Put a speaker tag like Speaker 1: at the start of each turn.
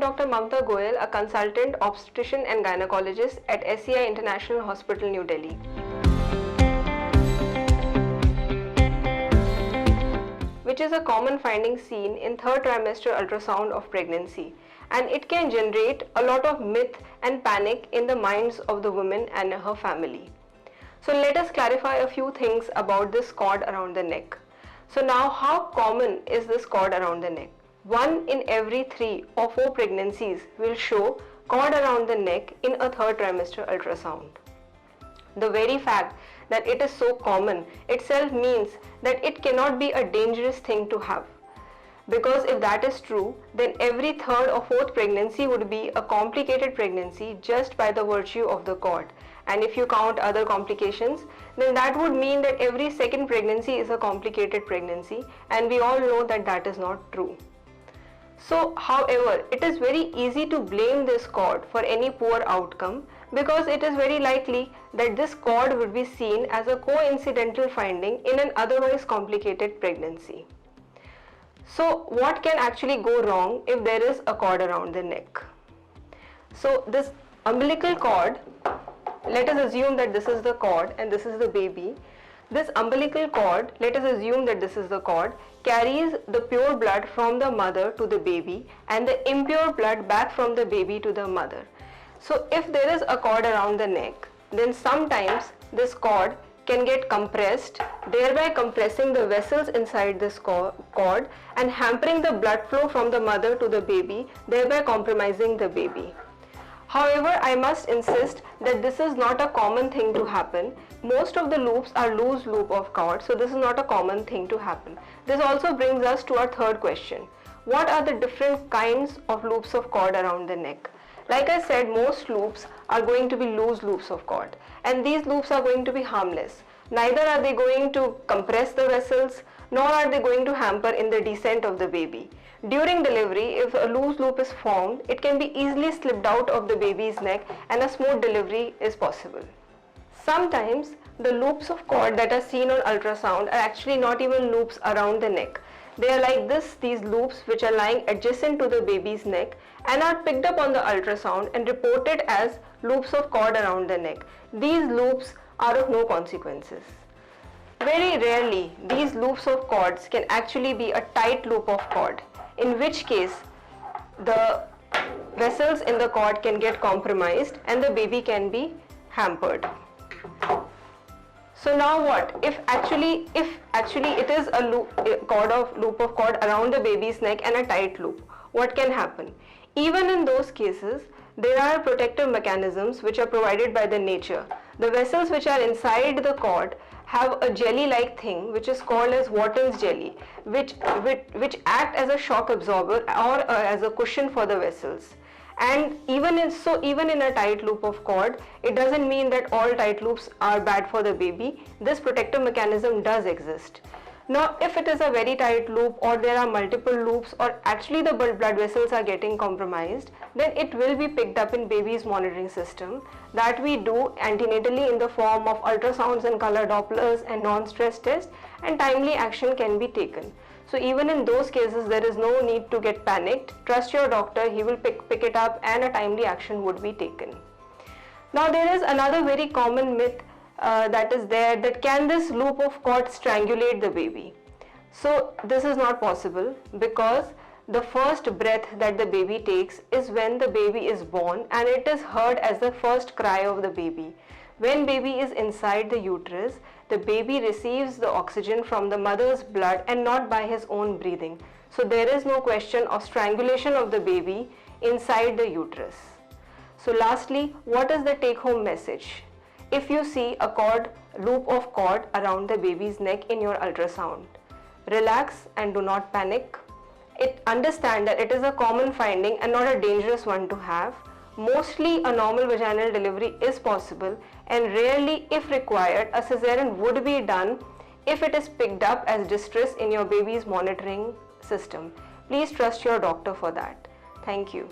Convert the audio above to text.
Speaker 1: Dr. Mamta Goel, a consultant obstetrician and gynecologist at SCI International Hospital, New Delhi. Which is a common finding seen in third trimester ultrasound of pregnancy, and it can generate a lot of myth and panic in the minds of the woman and her family. So let us clarify a few things about this cord around the neck. So now, how common is this cord around the neck? 1 in every 3 or 4 pregnancies will show cord around the neck in a third trimester ultrasound. The very fact that it is so common itself means that it cannot be a dangerous thing to have. Because if that is true, then every third or fourth pregnancy would be a complicated pregnancy just by the virtue of the cord. And if you count other complications, then that would mean that every second pregnancy is a complicated pregnancy, and we all know that that is not true. So, however, it is very easy to blame this cord for any poor outcome, because it is very likely that this cord would be seen as a coincidental finding in an otherwise complicated pregnancy. So, what can actually go wrong if there is a cord around the neck? So, this umbilical cord, let us assume that this is the cord and this is the baby. This umbilical cord, let us assume that this is the cord, carries the pure blood from the mother to the baby and the impure blood back from the baby to the mother. So if there is a cord around the neck, then sometimes this cord can get compressed, thereby compressing the vessels inside this cord and hampering the blood flow from the mother to the baby, thereby compromising the baby. However, I must insist that this is not a common thing to happen. Most of the loops are loose loop of cord, so this is not a common thing to happen. This also brings us to our third question. What are the different kinds of loops of cord around the neck? Like I said, most loops are going to be loose loops of cord, and these loops are going to be harmless. Neither are they going to compress the vessels, nor are they going to hamper in the descent of the baby. During delivery, if a loose loop is formed, it can be easily slipped out of the baby's neck and a smooth delivery is possible. Sometimes the loops of cord that are seen on ultrasound are actually not even loops around the neck. They are like this, these loops which are lying adjacent to the baby's neck and are picked up on the ultrasound and reported as loops of cord around the neck. These loops are of no consequences. Very rarely, these loops of cords can actually be a tight loop of cord, in which case the vessels in the cord can get compromised and the baby can be hampered. So now what? If actually it is a loop of cord around the baby's neck and a tight loop, what can happen? Even in those cases, there are protective mechanisms which are provided by the nature. The vessels which are inside the cord have a jelly-like thing which is called as Wharton's jelly, which act as a shock absorber or as a cushion for the vessels. And even in a tight loop of cord, it doesn't mean that all tight loops are bad for the baby. This protective mechanism does exist. Now, if it is a very tight loop or there are multiple loops or actually the blood vessels are getting compromised, then it will be picked up in baby's monitoring system that we do antenatally in the form of ultrasounds and color Dopplers and non-stress tests, and timely action can be taken. So even in those cases, there is no need to get panicked. Trust your doctor, he will pick it up and a timely action would be taken. Now there is another very common myth that is there, that can this loop of cord strangulate the baby? So this is not possible, because the first breath that the baby takes is when the baby is born, and it is heard as the first cry of the baby. When baby is inside the uterus, the baby receives the oxygen from the mother's blood and not by his own breathing. So there is no question of strangulation of the baby inside the uterus. So lastly, what is the take-home message? If you see a loop of cord around the baby's neck in your ultrasound, relax and do not panic. Understand that it is a common finding and not a dangerous one to have. Mostly a normal vaginal delivery is possible, and rarely, if required, a cesarean would be done if it is picked up as distress in your baby's monitoring system. Please trust your doctor for that. Thank you.